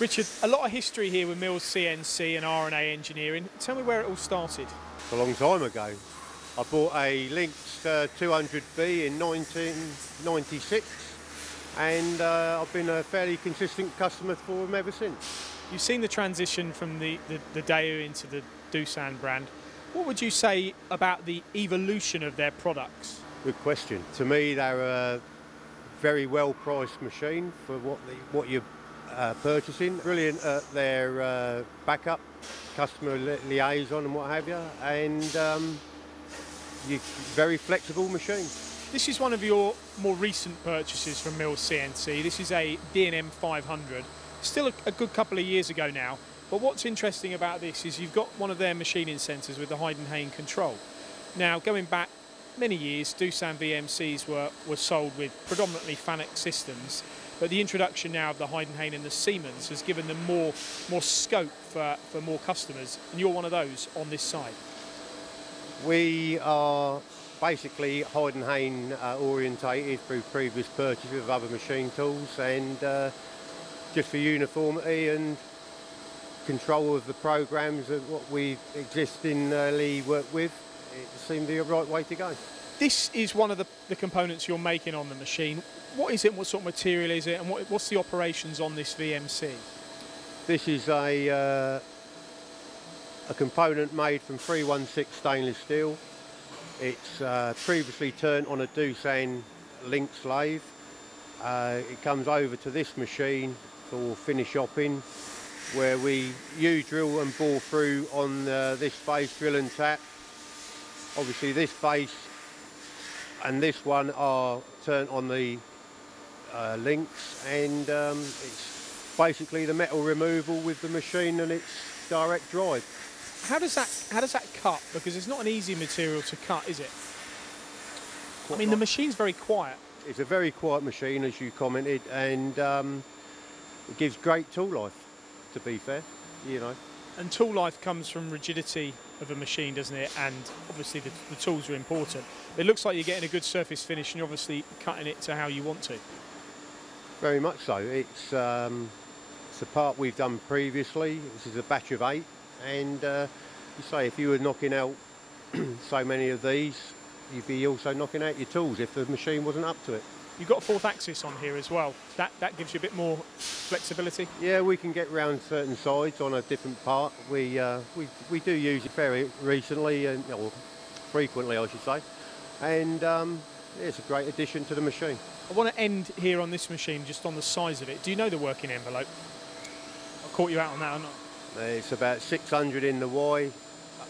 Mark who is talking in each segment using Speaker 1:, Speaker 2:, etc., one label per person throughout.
Speaker 1: Richard, a lot of history here with Mills CNC and R&A engineering. Tell me where it all started.
Speaker 2: A long time ago. I bought a Lynx 200B in 1996 and I've been a fairly consistent customer for them ever since.
Speaker 1: You've seen the transition from the Dao into the Doosan brand. What would you say about the evolution of their products?
Speaker 2: Good question. To me, they're a very well-priced machine for what you're purchasing. Brilliant at their backup, customer liaison and what have you, and very flexible machine.
Speaker 1: This is one of your more recent purchases from Mills CNC. This is a DNM 500. Still a good couple of years ago now, but what's interesting about this is you've got one of their machining sensors with the Heidenhain control. Now, going back many years, Doosan VMCs were sold with predominantly FANUC systems, but the introduction now of the Heidenhain and the Siemens has given them more scope for more customers, and you're one of those on this side.
Speaker 2: We are basically Heidenhain orientated through previous purchases of other machine tools, and just for uniformity and control of the programs of what we existingly work with, it seemed the right way to go.
Speaker 1: This is one of the components you're making on the machine. What is it, what sort of material is it, and what's the operations on this VMC?
Speaker 2: This is a component made from 316 stainless steel. It's previously turned on a Doosan Lynx lathe. It comes over to this machine for finish opping, where we drill and bore through on this face, drill and tap. Obviously this face and this one are turned on the Lynx, and it's basically the metal removal with the machine and its direct drive.
Speaker 1: How does that cut? Because it's not an easy material to cut, is it? I mean, the machine's very quiet.
Speaker 2: It's a very quiet machine, as you commented, and it gives great tool life, to be fair, you know.
Speaker 1: And tool life comes from rigidity of a machine, doesn't it? And obviously the tools are important. It looks like you're getting a good surface finish and you're obviously cutting it to how you want to.
Speaker 2: Very much so. It's a part we've done previously. This is a batch of 8, and you say if you were knocking out so many of these, you'd be also knocking out your tools if the machine wasn't up to it.
Speaker 1: You've got a 4th axis on here as well. That gives you a bit more flexibility.
Speaker 2: Yeah, we can get round certain sides on a different part. We do use it very recently, or frequently I should say, and it's a great addition to the machine.
Speaker 1: I want to end here on this machine, just on the size of it. Do you know the working envelope? I caught you out on that or not?
Speaker 2: It's about 600 in the Y,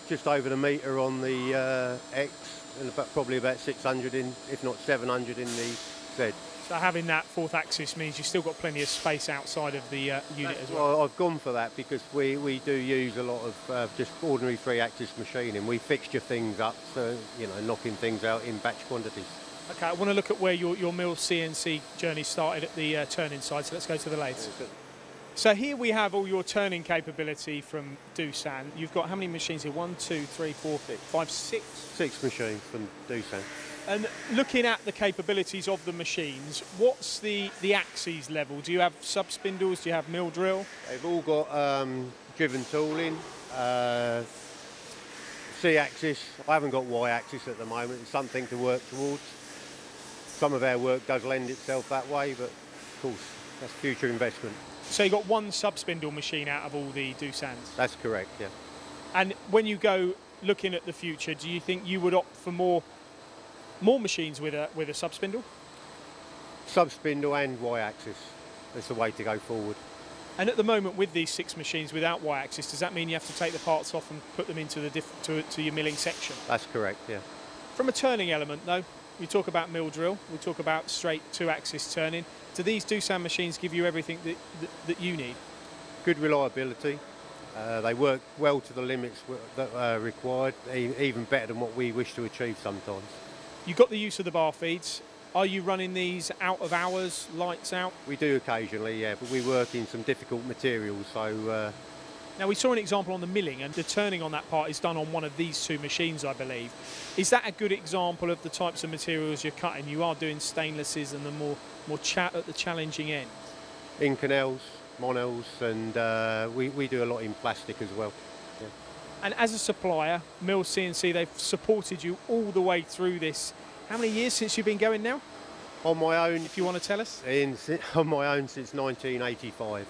Speaker 2: just over the metre on the X, and probably about 600 in, if not 700 in the Z.
Speaker 1: So having that 4th axis means you've still got plenty of space outside of the unit as well.
Speaker 2: Well, I've gone for that because we do use a lot of just ordinary 3-axis machining. We fixture things up, so you know, knocking things out in batch quantities.
Speaker 1: Okay, I want to look at where your Mills CNC journey started at the turning side, so let's go to the lathes. So here we have all your turning capability from Doosan. You've got how many machines here? 1, 2, 3, 4, 5, 6? 6
Speaker 2: machines from Doosan.
Speaker 1: And looking at the capabilities of the machines, what's the axes level? Do you have sub-spindles? Do you have mill drill?
Speaker 2: They've all got driven tooling, C-axis. I haven't got Y-axis at the moment. It's something to work towards. Some of our work does lend itself that way, but of course, that's future investment.
Speaker 1: So you've got one sub-spindle machine out of all the Doosans?
Speaker 2: That's correct, yeah.
Speaker 1: And when you go looking at the future, do you think you would opt for more machines with a sub-spindle?
Speaker 2: Sub-spindle and Y-axis. That's the way to go forward.
Speaker 1: And at the moment, with these 6 machines without Y-axis, does that mean you have to take the parts off and put them into to your milling section?
Speaker 2: That's correct, yeah.
Speaker 1: From a turning element, though, we talk about mill drill, we talk about straight 2-axis turning. Do these Doosan machines give you everything that you need?
Speaker 2: Good reliability. They work well to the limits that are required, even better than what we wish to achieve sometimes.
Speaker 1: You've got the use of the bar feeds. Are you running these out of hours, lights out?
Speaker 2: We do occasionally, yeah, but we work in some difficult materials, so...
Speaker 1: Now, we saw an example on the milling, and the turning on that part is done on one of these 2 machines, I believe. Is that a good example of the types of materials you're cutting? You are doing stainlesses and the more at the challenging end.
Speaker 2: Inconels, monols, and we do a lot in plastic as well. Yeah.
Speaker 1: And as a supplier, Mills CNC, they've supported you all the way through this. How many years since you've been going now?
Speaker 2: On my own,
Speaker 1: If you want to tell us.
Speaker 2: on my own since 1985.